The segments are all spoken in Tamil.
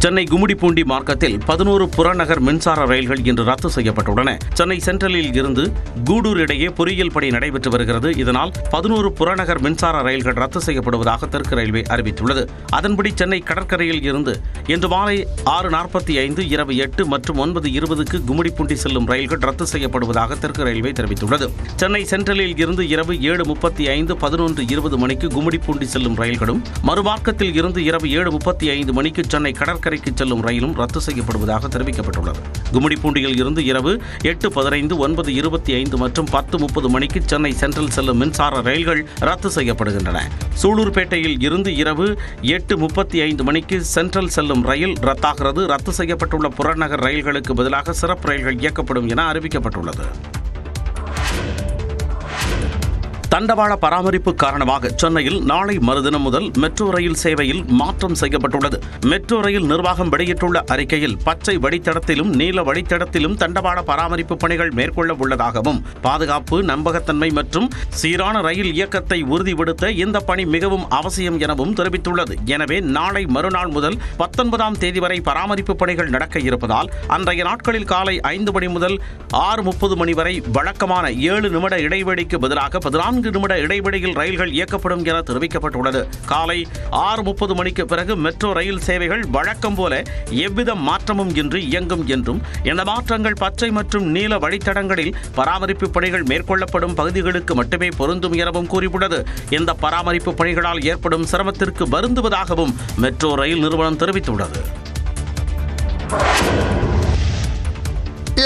சென்னை கும்மிடிப்பூண்டி மார்க்கத்தில் 11 புறநகர் மின்சார ரயில்கள் இன்று ரத்து செய்யப்பட்டுள்ளன. சென்னை சென்ட்ரலில் இருந்து கூடூர் இடையே பொறியியல் பணி நடைபெற்று வருகிறது. இதனால் 11 புறநகர் மின்சார ரயில்கள் ரத்து செய்யப்படுவதாக தெற்கு ரயில்வே அறிவித்துள்ளது. அதன்படி சென்னை கடற்கரையில் இருந்து இன்று மாலை 6:45, இரவு 8 மற்றும் 9:20க்கு கும்மிடிப்பூண்டி செல்லும் ரயில்கள் ரத்து செய்யப்படுவதாக தெற்கு ரயில்வே தெரிவித்துள்ளது. சென்னை சென்ட்ரலில் இருந்து இரவு 7:35, 11:20 மணிக்கு கும்மிடிப்பூண்டி செல்லும் ரயில்களும், மறுமார்க்கத்தில் இருந்து இரவு 7:35 மணிக்கு சென்னை கடற்கரைக்கு செல்லும் ரயிலும் ரத்து செய்யப்படுவதாக தெரிவிக்கப்பட்டுள்ளது. கும்மிடிப்பூண்டியில் இருந்து இரவு 8:15, 9:25 மற்றும் 10:30 மணிக்கு சென்னை சென்ட்ரல் செல்லும் மின்சார ரயில்கள் ரத்து செய்யப்படுகின்றன. சூலூர்பேட்டையில் இருந்து இரவு 8:35 மணிக்கு சென்ட்ரல் செல்லும் ரயில் ரத்தாகிறது. ரத்து செய்யப்பட்டுள்ள புறநகர் ரயில்களுக்கு பதிலாக சிறப்பு ரயில்கள் இயக்கப்படும் என அறிவிக்கப்பட்டுள்ளது. தண்டவாள பராமரிப்பு காரணமாக சென்னையில் நாளை மறுதினம் முதல் மெட்ரோ ரயில் சேவையில் மாற்றம் செய்யப்பட்டுள்ளது. மெட்ரோ ரயில் நிர்வாகம் வெளியிட்டுள்ள அறிக்கையில் பச்சை வழித்தடத்திலும் நீல வழித்தடத்திலும் தண்டவாள பராமரிப்பு பணிகள் மேற்கொள்ள உள்ளதாகவும், பாதுகாப்பு, நம்பகத்தன்மை மற்றும் சீரான ரயில் இயக்கத்தை உறுதிப்படுத்த இந்த பணி மிகவும் அவசியம் எனவும் தெரிவித்துள்ளது. எனவே நாளை மறுநாள் முதல் 19ஆம் தேதி வரை பராமரிப்பு பணிகள் நடக்க இருப்பதால் அன்றைய நாட்களில் காலை 5 மணி முதல் 6:30 மணி வரை வழக்கமான 7 நிமிட இடைவெளிக்கு பதிலாக 14 நிமிட இடைவெளியில் ரயில்கள் இயக்கப்படும் என தெரிவிக்கப்பட்டுள்ளது. காலை 6:30 மணிக்கு பிறகு மெட்ரோ ரயில் சேவைகள் வழக்கம் போல எவ்வித மாற்றமும் இன்றி இயங்கும் என்றும், இந்த மாற்றங்கள் பச்சை மற்றும் நீல வழித்தடங்களில் பராமரிப்பு பணிகள் மேற்கொள்ளப்படும் பகுதிகளுக்கு மட்டுமே பொருந்தும் எனவும் கூறியுள்ளது. இந்த பராமரிப்பு பணிகளால் ஏற்படும் சிரமத்திற்கு வருந்துவதாகவும் மெட்ரோ ரயில் நிறுவனம் தெரிவித்துள்ளது.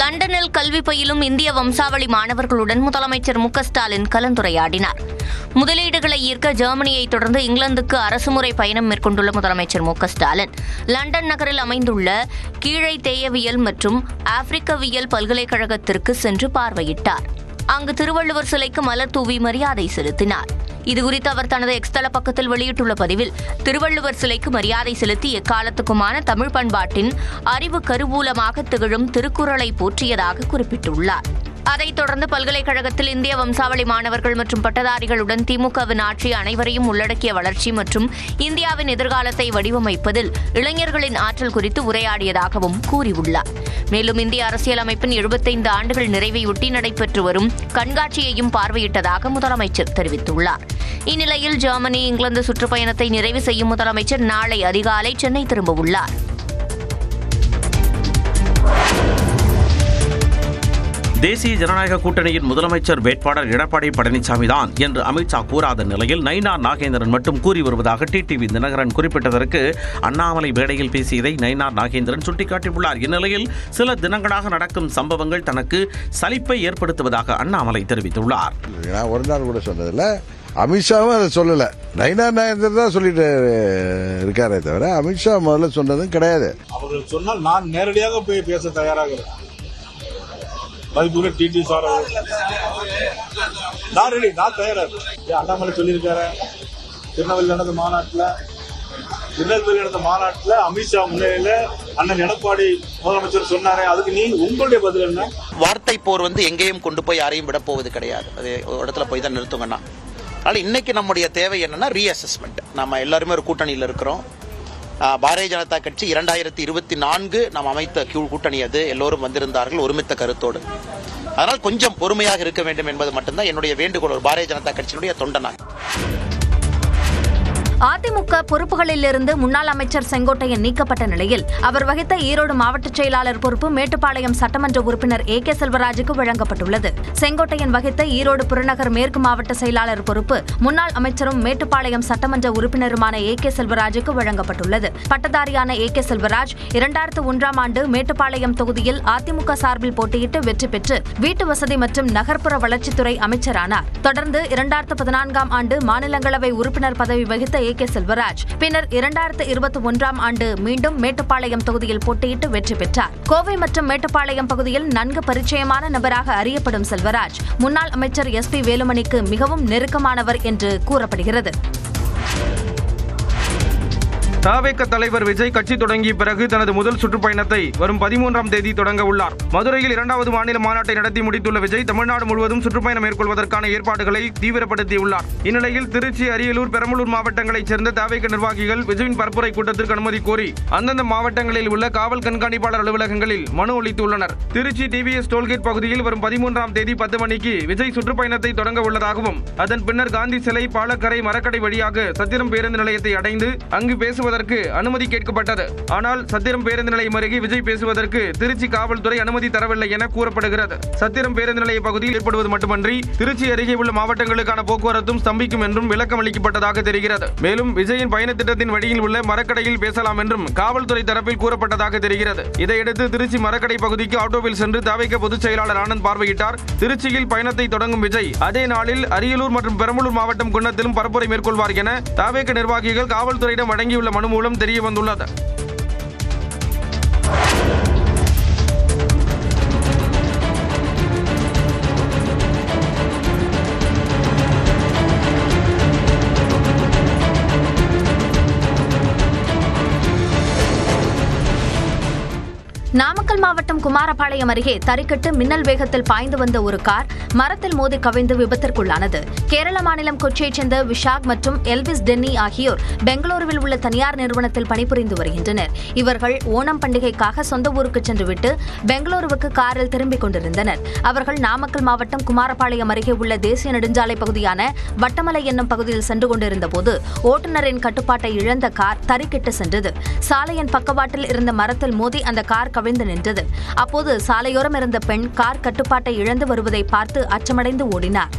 லண்டனில் கல்வி பயிலும் இந்திய வம்சாவளி மாணவர்களுடன் முதலமைச்சர் மு க ஸ்டாலின் கலந்துரையாடினார். முதலீடுகளை ஈர்க்க ஜெர்மனியை தொடர்ந்து இங்கிலாந்துக்கு அரசுமுறை பயணம் மேற்கொண்டுள்ள முதலமைச்சர் மு க ஸ்டாலின் லண்டன் நகரில் அமைந்துள்ள கீழை தேயவியல் மற்றும் ஆப்பிரிக்கவியல் பல்கலைக்கழகத்திற்கு சென்று பார்வையிட்டார். அங்கு திருவள்ளுவர் சிலைக்கு மலர் தூவி மரியாதை செலுத்தினார். இதுகுறித்து அவர் தனது எக்ஸ் தள பக்கத்தில் வெளியிட்டுள்ள பதிவில், திருவள்ளுவர் சிலைக்கு மரியாதை செலுத்தி எக்காலத்துக்குமான தமிழ் பண்பாட்டின் அறிவு கருவூலமாக திகழும் திருக்குறளை போற்றியதாக குறிப்பிட்டுள்ளார். அதைத் தொடர்ந்து பல்கலைக்கழகத்தில் இந்திய வம்சாவளி மாணவர்கள் மற்றும் பட்டதாரிகளுடன் திமுகவின் ஆட்சி அனைவரையும் உள்ளடக்கிய வளர்ச்சி மற்றும் இந்தியாவின் எதிர்காலத்தை வடிவமைப்பதில் இளைஞர்களின் ஆற்றல் குறித்து உரையாடியதாகவும் கூறியுள்ளார். மேலும் இந்திய அரசியலமைப்பின் 75 ஆண்டுகள் நிறைவையொட்டி நடைபெற்று வரும் கண்காட்சியையும் பார்வையிட்டதாக முதலமைச்சர் தெரிவித்துள்ளார். இந்நிலையில் ஜெர்மனி, இங்கிலாந்து சுற்றுப்பயணத்தை நிறைவு செய்யும் முதலமைச்சர் நாளை அதிகாலை சென்னை திரும்பவுள்ளார். தேசிய ஜனநாயக கூட்டணியின் முதலமைச்சர் வேட்பாளர் எடப்பாடி பழனிசாமி தான் என்று அமித்ஷா கூறாத நிலையில் நயினார் நாகேந்திரன் மட்டும் கூறி வருவதாக டிடிவி தினகரன் குறிப்பிட்டதற்கு அண்ணாமலை மேடையில் பேசியதை நயினார் நாகேந்திரன் சுட்டிக்காட்டியுள்ளார். இந்நிலையில் சில தினங்களாக நடக்கும் சம்பவங்கள் தனக்கு சலிப்பை ஏற்படுத்துவதாக அண்ணாமலை தெரிவித்துள்ளார். ஒரு நாள் கூட சொன்னதில்ல, அமித்ஷாவும் அதை சொல்லல, நயினார் நாகேந்திரன் தான் சொல்லிட்டு இருக்காரே தவிர அமித்ஷா முதல்ல சொன்னதும் கிடையாது. அவர்கள் சொன்னால் நான் நேரடியாக போய் பேச தயாராக மதிப்புள்ள டிடி சார் நான் தயாராக அண்ணாமலை சொல்லியிருக்காரு. திருநெல்வேலி நடந்த மாநாட்டில் அமித்ஷா முன்னிலையில அண்ணன் எடப்பாடி முதலமைச்சர் சொன்னாரே, அதுக்கு நீ உங்களுடைய பதில் என்ன? வார்த்தை போர் எங்கேயும் கொண்டு போய் யாரையும் விட போவது கிடையாது. அது ஒரு இடத்துல போய் தான் நிறுத்துங்கண்ணா. அதனால இன்னைக்கு நம்முடைய தேவை என்னன்னா ரீஅசஸ்மெண்ட். நம்ம எல்லாருமே ஒரு கூட்டணியில் இருக்கிறோம். பாரதிய ஜனதா கட்சி 2024 நாம் அமைத்த கூட்டணி, அது எல்லோரும் வந்திருந்தார்கள் ஒருமித்த கருத்தோடு. அதனால் கொஞ்சம் பொறுமையாக இருக்க வேண்டும் என்பது மட்டும்தான் என்னுடைய வேண்டுகோள் ஒரு பாரதிய ஜனதா கட்சியினுடைய தொண்டனாக. அதிமுக பொறுப்புகளிலிருந்து முன்னாள் அமைச்சர் செங்கோட்டையன் நீக்கப்பட்ட நிலையில் அவர் வகித்த ஈரோடு மாவட்ட செயலாளர் பொறுப்பு மேட்டுப்பாளையம் சட்டமன்ற உறுப்பினர் A.K. செல்வராஜுக்கு வழங்கப்பட்டுள்ளது. செங்கோட்டையன் வகித்த ஈரோடு புறநகர் மேற்கு மாவட்ட செயலாளர் பொறுப்பு முன்னாள் அமைச்சரும் மேட்டுப்பாளையம் சட்டமன்ற உறுப்பினருமான A.K. செல்வராஜுக்கு வழங்கப்பட்டுள்ளது. பட்டதாரியான A.K. செல்வராஜ் 2001ஆம் ஆண்டு மேட்டுப்பாளையம் தொகுதியில் அதிமுக சார்பில் போட்டியிட்டு வெற்றி பெற்று வீட்டு வசதி மற்றும் நகர்ப்புற வளர்ச்சித்துறை அமைச்சரானார். தொடர்ந்து 2014ஆம் ஆண்டு மாநிலங்களவை உறுப்பினர் பதவி வகித்த A.K. செல்வராஜ் பின்னர் 2021ஆம் ஆண்டு மீண்டும் மேட்டுப்பாளையம் தொகுதியில் போட்டியிட்டு வெற்றி பெற்றார். கோவை மற்றும் மேட்டுப்பாளையம் பகுதியில் நன்கு பரிச்சயமான நபராக அறியப்படும் செல்வராஜ் முன்னாள் அமைச்சர் SP வேலுமணிக்கு மிகவும் நெருக்கமானவர் என்று கூறப்படுகிறது. தவேக தலைவர் விஜய் கட்சி தொடங்கிய பிறகு தனது முதல் சுற்றுப்பயணத்தை வரும் 13ஆம் தேதி தொடங்க உள்ளார். மதுரையில் 2வது மாநில மாநாட்டை நடத்தி முடித்துள்ள விஜய் தமிழ்நாடு முழுவதும் சுற்றுப்பயணம் மேற்கொள்வதற்கான ஏற்பாடுகளை தீவிரப்படுத்தியுள்ளார். இந்நிலையில் திருச்சி, அரியலூர், பெரம்பலூர் மாவட்டங்களைச் சேர்ந்த தவேக நிர்வாகிகள் விஜயின் பரப்புரை கூட்டத்திற்கு அனுமதி கோரி அந்தந்த மாவட்டங்களில் உள்ள காவல் கண்காணிப்பாளர் அலுவலகங்களில் மனு அளித்துள்ளனர். திருச்சி டிவிஎஸ் டோல்கேட் பகுதியில் வரும் 13ஆம் தேதி 10 மணிக்கு விஜய் சுற்றுப்பயணத்தை தொடங்க உள்ளதாகவும் அதன் பின்னர் காந்தி சிலை, பாலக்கரை, மரக்கடை வழியாக சத்திரம் பேருந்து நிலையத்தை அடைந்து அங்கு பேசுவதற்கு அனுமதி கேட்கப்பட்டது. ஆனால் சத்திரம் பேருந்து நிலையம் அருகே விஜய் பேசுவதற்கு திருச்சி காவல்துறை அனுமதி தரவில்லை என கூறப்படுகிறது. சத்திரம் பேருந்து நிலைய பகுதியில் ஏற்படுவது மட்டுமன்றி திருச்சி அருகே உள்ள மாவட்டங்களுக்கான போக்குவரத்தும் ஸ்தம்பிக்கும் என்றும் விளக்கம் அளிக்கப்பட்டதாக தெரிகிறது. மேலும் விஜயின் பயண திட்டத்தின் வழியில் உள்ள மரக்கடையில் பேசலாம் என்றும் காவல்துறை தரப்பில் கூறப்பட்டதாக தெரிகிறது. இதையடுத்து திருச்சி மரக்கடை பகுதிக்கு ஆட்டோவில் சென்று தவேக பொதுச் செயலாளர் ஆனந்த் பார்வையிட்டார். திருச்சியில் பயணத்தை தொடங்கும் விஜய் அதே நாளில் அரியலூர் மற்றும் பெரம்பலூர் மாவட்டம் குன்னத்திலும் பரப்புரை மேற்கொள்வார் என தவேக நிர்வாகிகள் காவல்துறையிடம் வழங்கியுள்ள மனு மூலம் தெரிய வந்துள்ளது. நாமக்கல் மாவட்டம் குமாரபாளையம் அருகே தறிக்கட்டு மின்னல் வேகத்தில் பாய்ந்து வந்த ஒரு கார் மரத்தில் மோதி கவிழ்ந்து விபத்திற்குள்ளானது. கேரள மாநிலம் கொச்சியைச் சேர்ந்த விஷாக் மற்றும் எல்விஸ் டென்னி ஆகியோர் பெங்களூருவில் உள்ள தனியார் நிறுவனத்தில் பணிபுரிந்து வருகின்றனர். இவர்கள் ஓணம் பண்டிகைக்காக சொந்த ஊருக்கு சென்றுவிட்டு பெங்களூருவுக்கு காரில் திரும்பிக் கொண்டிருந்தனர். அவர்கள் நாமக்கல் மாவட்டம் குமாரபாளையம் அருகே உள்ள தேசிய நெடுஞ்சாலை பகுதியான வட்டமலை என்னும் பகுதியில் சென்று கொண்டிருந்த போது ஓட்டுநரின் கட்டுப்பாட்டை இழந்த கார் தறிக்கெட்டு சென்றது. சாலையின் பக்கவாட்டில் இருந்த மரத்தில் மோதி அந்த கார் கவிழ்ந்து நின்றது. அப்போது சாலையோரம் இருந்த பெண் கார் கட்டுப்பாட்டை இழந்து வருவதை பார்த்து அச்சமடைந்து ஓடினார்.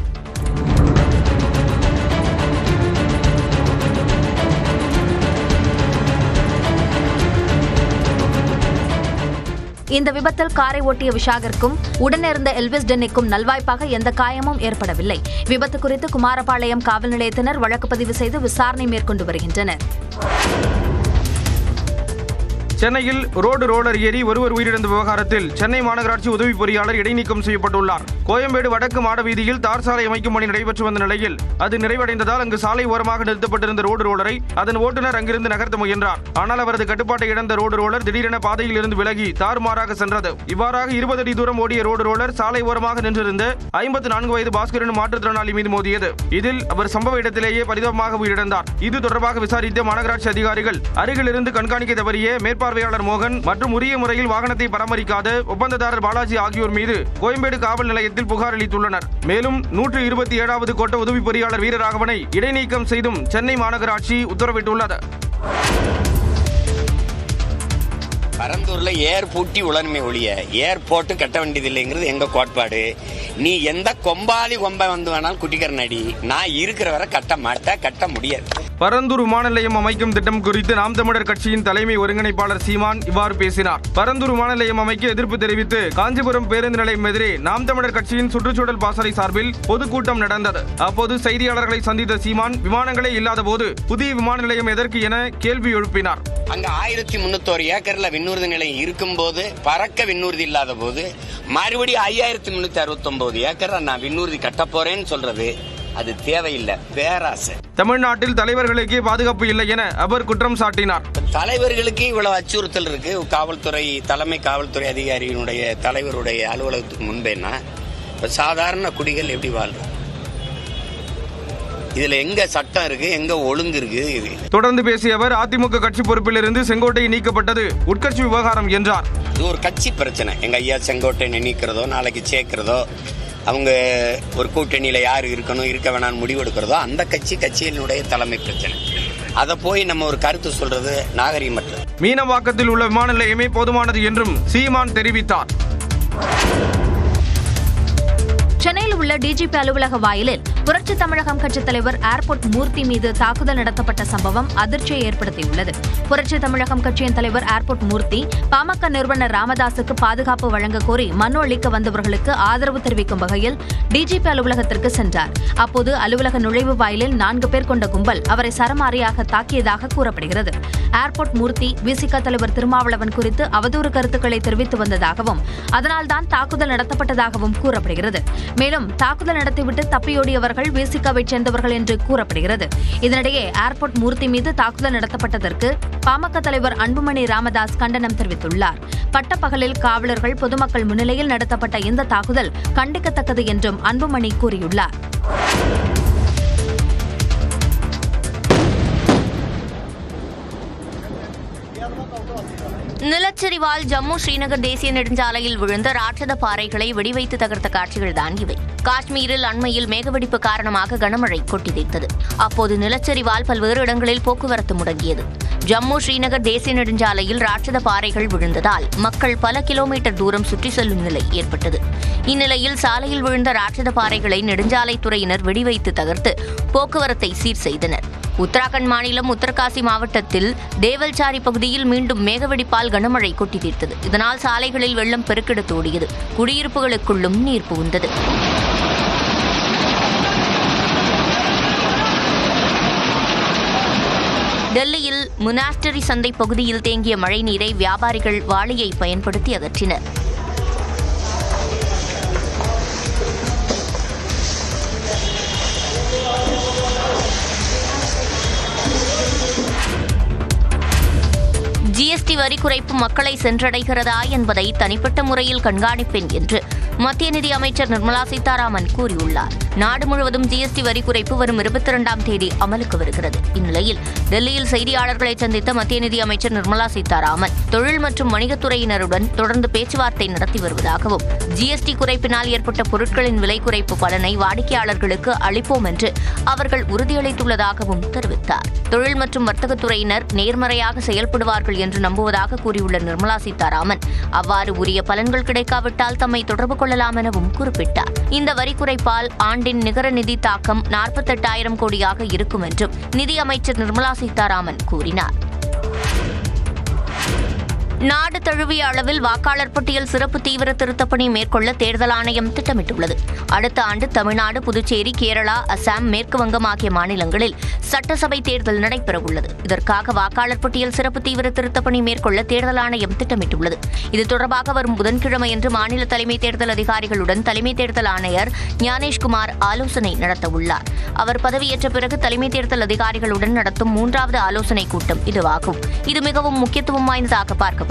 இந்த விபத்தில் காரை ஓட்டிய விஷாகிற்கும் உடனிருந்த எல்விஸ் டென்னிக்கும் நல்வாய்ப்பாக எந்த காயமும் ஏற்படவில்லை. விபத்து குறித்து குமாரபாளையம் காவல் நிலையத்தினர் வழக்கு பதிவு செய்து விசாரணை மேற்கொண்டு வருகின்றனர். சென்னையில் ரோலர் ஏறி ஒருவர் உயிரிழந்த விவகாரத்தில் சென்னை மாநகராட்சி உதவி பொறியாளர் இடைநீக்கம் செய்யப்பட்டுள்ளார். கோயம்பேடு வடக்கு மாட வீதியில் தார் சாலை அமைக்கும் பணி நடைபெற்று வந்த நிலையில் அது நிறைவடைந்ததால் அங்கு சாலை ஓரமாக நிறுத்தப்பட்டிருந்த ரோலரை அதன் ஓட்டுநர் அங்கிருந்து நகர்த்த முயன்றார். ஆனால் அவரது கட்டுப்பாட்டை இழந்த ரோலர் திடீரென பாதையில் இருந்து விலகி தாறுமாறாக சென்றது. இவ்வாறாக 20 அடி தூரம் ஓடிய ரோலர் சாலை ஓரமாக நின்றிருந்த 54 வயது பாஸ்கர் எனும் மாற்றுத்திறனாளி மீது மோதியது. இதில் அவர் சம்பவ இடத்திலேயே பரிதாபமாக உயிரிழந்தார். இது தொடர்பாக விசாரித்த மாநகராட்சி அதிகாரிகள் அருகில் இருந்து கண்காணிக்க தவறிய மேற்பார்வையாளர் மோகன் மற்றும் உரிய முறையில் வாகனத்தை பராமரிக்காத ஒப்பந்ததாரர் பாலாஜி ஆகியோர் மீது கோயம்பேடு காவல் நிலையத்தில் புகார் அளித்துள்ளனர். மேலும் 127வது கோட்ட உதவி பொறியாளர் வீரராகவனை இடைநீக்கம் செய்தும் சென்னை மாநகராட்சி உத்தரவிட்டுள்ளது. பரந்தூர்ல ஏர் பூட்டி உளனுமே ஒழிய ஏர் போட்டு கட்ட வேண்டியதில்லைங்கிறது எங்க கோட்பாடு. நீ எந்த கொம்பாதி கொம்பை வந்து வேணாலும் குட்டிக்கரன் அடி, நான் இருக்கிற வரை கட்ட மாட்டேன், கட்ட முடியாது. பரந்தூர் விமான நிலையம் அமைக்கும் திட்டம் குறித்து நாம் தமிழர் கட்சியின் தலைமை ஒருங்கிணைப்பாளர் சீமான் இவ்வாறு பேசினார். பரந்தூர் விமான நிலையம் அமைக்க எதிர்ப்பு தெரிவித்து காஞ்சிபுரம் பேருந்து நிலையம் எதிரே நாம் தமிழர் கட்சியின் சுற்றுச்சூழல் பாசறை சார்பில் பொதுக்கூட்டம் நடந்தது. அப்போது செய்தியாளர்களை சந்தித்த சீமான் விமானங்களே இல்லாத போது புதிய விமான நிலையம் எதற்கு என கேள்வி எழுப்பினார். அங்க 1301 ஏக்கர்ல விண்ணூர்தி நிலையம் இருக்கும் போது பறக்க விண்ணூர்தி இல்லாத போது மறுபடியும் 5369 ஏக்கர் நான் விண்ணூர்தி கட்ட போறேன்னு சொல்றது அது தேவையில்லை, பேராசை. தமிழ்நாட்டில் தலைவர்களுக்கே பாதுகாப்பு இல்லை என அவர் குற்றம் சாட்டினார். தலைவர்களுக்கு இவ்வளவு அச்சுறுத்தல் இருக்கு. காவல்துறை தலைமை காவல்துறை அதிகாரியினுடைய தலைவருடைய அலுவலகத்துக்கு முன்பேனா சாதாரண குடிகள் எப்படி வாழ்றது? இதுல எங்க சட்டம் இருக்கு, எங்க ஒழுங்கு இருக்கு? இது தொடர்ந்து பேசிய அவர் அதிமுக கட்சி பொறுப்பில் இருந்து செங்கோட்டையை நீக்கப்பட்டது உட்கட்சி விவகாரம் என்றார். இது ஒரு கட்சி பிரச்சனை. எங்க ஐயா செங்கோட்டையை நீக்கிறதோ நாளைக்கு சேர்க்கிறதோ அவங்க ஒரு கூட்டணியில யார் இருக்கணும் இருக்க வேணாம்னு முடிவெடுக்கிறதோ அந்த கட்சியினுடைய தலைமை பிரச்சனை. அதை போய் நம்ம ஒரு கருத்து சொல்றது நாகரிகமற்றது. மீனவாக்கத்தில் உள்ள விமான நிலையமே போதுமானது என்றும் சீமான் தெரிவித்தார். சென்னையில் உள்ள டிஜிபி அலுவலக வாயிலில் புரட்சி தமிழகம் கட்சித் தலைவர் ஏர்போர்ட் மூர்த்தி மீது தாக்குதல் நடத்தப்பட்ட சம்பவம் அதிர்ச்சியை ஏற்படுத்தியுள்ளது. புரட்சி தமிழகம் கட்சியின் தலைவர் ஏர்போர்ட் மூர்த்தி பாமக நிறுவனர் ராமதாசுக்கு பாதுகாப்பு வழங்க கோரி மனு அளிக்க வந்தவர்களுக்கு ஆதரவு தெரிவிக்கும் வகையில் டிஜிபி அலுவலகத்திற்கு சென்றார். அப்போது அலுவலக நுழைவு வாயிலில் 4 பேர் கொண்ட கும்பல் அவரை சரமாரியாக தாக்கியதாக கூறப்படுகிறது. ஏர்போர்ட் மூர்த்தி விசிக தலைவர் திருமாவளவன் குறித்து அவதூறு கருத்துக்களை தெரிவித்து வந்ததாகவும் அதனால்தான் தாக்குதல் நடத்தப்பட்டதாகவும் கூறப்படுகிறது. மேலும் தாக்குதல் நடத்திவிட்டு தப்பியோடியவர்கள் நபர்கள் விசிகவைச் சேர்ந்தவர்கள் என்று கூறப்படுகிறது. இதனிடையே ஏர்போர்ட் மூர்த்தி மீது தாக்குதல் நடத்தப்பட்டதற்கு பாமக தலைவர் அன்புமணி ராமதாஸ் கண்டனம் தெரிவித்துள்ளார். பட்டப்பகலில் காவலர்கள் பொதுமக்கள் முன்னிலையில் நடத்தப்பட்ட இந்த தாக்குதல் கண்டிக்கத்தக்கது என்றும் அன்புமணி கூறியுள்ளார். நிலச்சரிவால் ஜம்மு ஸ்ரீநகர் தேசிய நெடுஞ்சாலையில் விழுந்த ராட்சத பாறைகளை வெடிவைத்து தகர்த்த காட்சிகள்தான் இவை. காஷ்மீரில் அண்மையில் மேகவெடிப்பு காரணமாக கனமழை கொட்டித்தீர்த்தது. அப்போது நிலச்சரிவால் பல்வேறு இடங்களில் போக்குவரத்து முடங்கியது. ஜம்மு ஸ்ரீநகர் தேசிய நெடுஞ்சாலையில் ராட்சத பாறைகள் விழுந்ததால் மக்கள் பல கிலோமீட்டர் தூரம் சுற்றி செல்லும் நிலை ஏற்பட்டது. இந்நிலையில் சாலையில் விழுந்த ராட்சத பாறைகளை நெடுஞ்சாலைத்துறையினர் வெடிவைத்து தகர்த்து போக்குவரத்தை சீர் செய்தனர். உத்தராகண்ட் மாநிலம் உத்தரகாசி மாவட்டத்தில் தேவல்சாரி பகுதியில் மீண்டும் மேகவெடிப்பால் கனமழை கொட்டி தீர்த்தது. இதனால் சாலைகளில் வெள்ளம் பெருக்கெடுத்து ஓடியது. குடியிருப்புகளுக்குள்ளும் நீர் புகுந்தது. டெல்லியில் முனாஸ்டரி சந்தை பகுதியில் தேங்கிய மழைநீரை வியாபாரிகள் வாளியை பயன்படுத்தி அகற்றினர். ஜிஎஸ்டி வரி குறைப்பு மக்களை சென்றடைகிறதா என்பதை தனிப்பட்ட முறையில் கண்காணிப்பேன் என்று மத்திய நிதி அமைச்சர் நிர்மலா சீதாராமன் கூறியுள்ளார். நாடு முழுவதும் ஜிஎஸ்டி வரி குறைப்பு வரும் 22ஆம் தேதி அமலுக்கு வருகிறது. இந்நிலையில் டெல்லியில் செய்தியாளர்களை சந்தித்த மத்திய நிதி அமைச்சர் நிர்மலா சீதாராமன் தொழில் மற்றும் வணிகத்துறையினருடன் தொடர்ந்து பேச்சுவார்த்தை நடத்தி வருவதாகவும் ஜிஎஸ்டி குறைப்பினால் ஏற்பட்ட பொருட்களின் விலை குறைப்பு பலனை வாடிக்கையாளர்களுக்கு அளிப்போம் என்று அவர்கள் உறுதியளித்துள்ளதாகவும் தெரிவித்தார். தொழில் மற்றும் வர்த்தகத்துறையினர் நேர்மறையாக செயல்படுவார்கள் என்று நம்புவதாக கூறியுள்ள நிர்மலா சீதாராமன் அவ்வாறு உரிய பலன்கள் கிடைக்காவிட்டால் தம்மை தொடர்பு கொள்ளலாம் எனவும் குறிப்பிட்டார். இந்த வரி குறைப்பால் ஆண்டின் நிகர நிதி தாக்கம் 48,000 கோடியாக இருக்கும் என்றும் நிதி அமைச்சர் நிர்மலா சீதாராமன் கூறினார். நாடு தழுவிய அளவில் வாக்காளர் பட்டியல் சிறப்பு தீவிர திருத்தப்பணி மேற்கொள்ள தேர்தல் ஆணையம் திட்டமிட்டுள்ளது. அடுத்த ஆண்டு தமிழ்நாடு, புதுச்சேரி, கேரளா, அசாம், மேற்கு வங்கம் ஆகிய மாநிலங்களில் சட்டசபை தேர்தல் நடைபெறவுள்ளது. இதற்காக வாக்காளர் பட்டியல் சிறப்பு தீவிர திருத்தப்பணி மேற்கொள்ள தேர்தல் ஆணையம் திட்டமிட்டுள்ளது. இது தொடர்பாக வரும் புதன்கிழமையன்று மாநில தலைமை தேர்தல் அதிகாரிகளுடன் தலைமை தேர்தல் ஆணையர் ஞானேஷ்குமார் ஆலோசனை நடத்தவுள்ளார். அவர் பதவியேற்ற பிறகு தலைமை தேர்தல் அதிகாரிகளுடன் நடத்தும் 3வது ஆலோசனை கூட்டம் இதுவாகும். இது மிகவும் முக்கியத்துவம் வாய்ந்ததாக பார்க்கப்படுகிறது.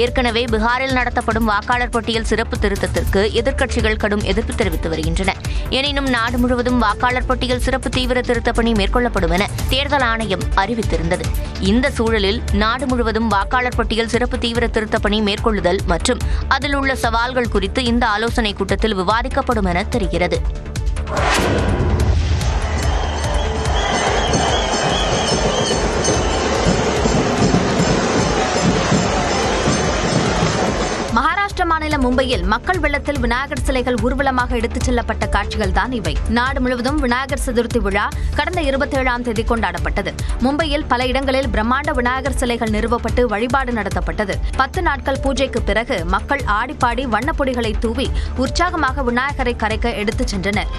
ஏற்கனவே பீகாரில் நடத்தப்படும் வாக்காளர் பட்டியல் சிறப்பு திருத்தத்திற்கு எதிர்க்கட்சிகள் கடும் எதிர்ப்பு தெரிவித்து வருகின்றன. எனினும் நாடு முழுவதும் வாக்காளர் பட்டியல் சிறப்பு தீவிர திருத்தப்பணி மேற்கொள்ளப்படும் என தேர்தல் ஆணையம் அறிவித்திருந்தது. இந்த சூழலில் நாடு முழுவதும் வாக்காளர் பட்டியல் சிறப்பு தீவிர திருத்தப்பணி மேற்கொள்ளுதல் மற்றும் அதில் உள்ள சவால்கள் குறித்து இந்த ஆலோசனைக் கூட்டத்தில் விவாதிக்கப்படும் என தெரிகிறது. மகாராஷ்டிர மாநிலம் மும்பையில் மக்கள் வெள்ளத்தில் விநாயகர் சிலைகள் ஊர்வலமாக எடுத்துச் செல்லப்பட்ட காட்சிகள் தான் இவை. நாடு முழுவதும் விநாயகர் சதுர்த்தி விழா கடந்த 27ஆம் தேதி கொண்டாடப்பட்டது. மும்பையில் பல இடங்களில் பிரம்மாண்ட விநாயகர் சிலைகள் நிறுவப்பட்டு வழிபாடு நடத்தப்பட்டது. 10 நாட்கள் பூஜைக்கு பிறகு மக்கள் ஆடிப்பாடி வண்ணப்பொடிகளை தூவி உற்சாகமாக விநாயகரை கரைக்க எடுத்துச் சென்றனர்.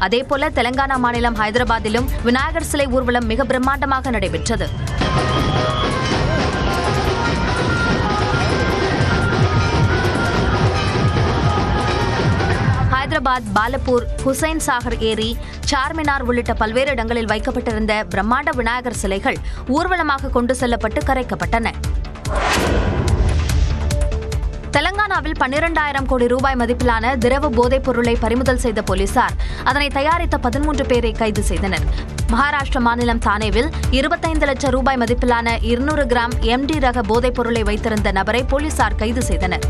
அதேபோல தெலங்கானா மாநிலம் ஹைதராபாத்திலும் விநாயகர் சிலை ஊர்வலம் மிக பிரம்மாண்டமாக நடைபெற்றது. ஹைதராபாத், பாலப்பூர், ஹுசைன் சாகர் ஏரி, சார்மினார் உள்ளிட்ட பல்வேறு இடங்களில் வைக்கப்பட்டிருந்த பிரம்மாண்ட விநாயகர் சிலைகள் ஊர்வலமாக கொண்டு செல்லப்பட்டு கரைக்கப்பட்டன. தெலங்கானாவில் 12,000 கோடி ரூபாய் மதிப்பிலான திரவ போதைப் பொருளை பறிமுதல் செய்த போலீசார் அதனை தயாரித்த 13 பேரை கைது செய்தனர். மகாராஷ்டிர மாநிலம் தானேவில் 25 லட்சம் ரூபாய் மதிப்பிலான 200 கிராம் MD ரக போதைப் பொருளை வைத்திருந்த நபரை போலீசார் கைது செய்தனர்.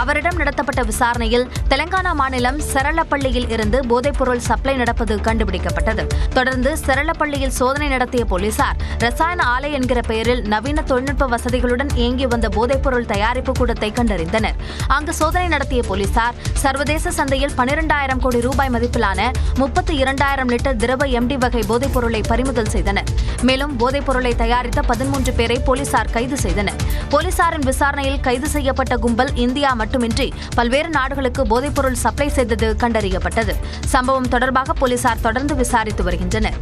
அவரிடம் நடத்தப்பட்ட விசாரணையில் தெலங்கானா மாநிலம் செரளப்பள்ளியில் இருந்து போதைப் பொருள் சப்ளை நடப்பது கண்டுபிடிக்கப்பட்டது. தொடர்ந்து செரளப்பள்ளியில் சோதனை நடத்திய போலீசார் ரசாயன ஆலை என்கிற பெயரில் நவீன தொழில்நுட்ப வசதிகளுடன் இயங்கி வந்த போதைப் பொருள் தயாரிப்பு கூடத்தை கண்டறிந்தனர். அங்கு சோதனை நடத்திய போலீசார் சர்வதேச சந்தையில் 12,000 கோடி ரூபாய் மதிப்பிலான 32,000 லிட்டர் திரவ MD வகை போதைப் பொருளை பறிமுதல் செய்தனர். மேலும் போதைப் பொருளை தயாரித்த 13 பேரை போலீசார் கைது செய்தனர். போலீசாரின் விசாரணையில் கைது செய்யப்பட்ட கும்பல் இந்தியா மட்டுமின்றி பல்வேறு நாடுகளுக்கு போதைப் பொருள் சப்ளை செய்தது கண்டறியப்பட்டது. சம்பவம் தொடர்பாக போலீசார் தொடர்ந்து விசாரித்து வருகின்றனர்.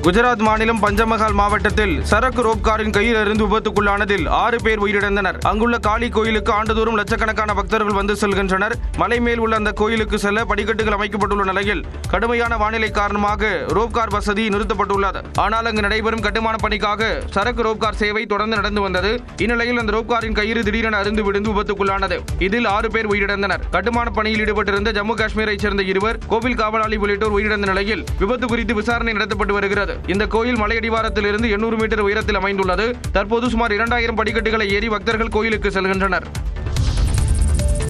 குஜராத் மாநிலம் பஞ்சமஹால் மாவட்டத்தில் சரக்கு ரோப்காரின் கையிலிருந்து விபத்துக்குள்ளானதில் 6 பேர் உயிரிழந்தனர். அங்குள்ள காளி கோயிலுக்கு ஆண்டுதோறும் லட்சக்கணக்கான பக்தர்கள் வந்து செல்கின்றனர். மலை மேல் உள்ள அந்த கோயிலுக்கு செல்ல படிக்கட்டுகள் அமைக்கப்பட்டுள்ள நிலையில் கடுமையான வானிலை காரணமாக ரோப்கார் வசதி நிறுத்தப்பட்டுள்ளது. ஆனால் அங்கு நடைபெறும் கட்டுமான பணிக்காக சரக்கு ரோப்கார் சேவை தொடர்ந்து நடந்து வந்தது. இந்நிலையில் அந்த ரோப்காரின் கயிறு திடீரென அருந்து விழுந்து விபத்துக்குள்ளானது. இதில் 6 பேர் உயிரிழந்தனர். கட்டுமான பணியில் ஈடுபட்டிருந்த ஜம்மு காஷ்மீரைச் சேர்ந்த 2 கோவில் காவலாளி உள்ளிட்டோர் உயிரிழந்த நிலையில் விபத்து குறித்து விசாரணை நடத்தப்பட்டு வருகிறது. இந்த கோயில் மலையடிவாரத்திலிருந்து 800 மீட்டர் உயரத்தில் அமைந்துள்ளது. தற்போது சுமார் 2000 படிக்கட்டுகளை ஏறி பக்தர்கள் கோயிலுக்கு செல்கின்றனர்.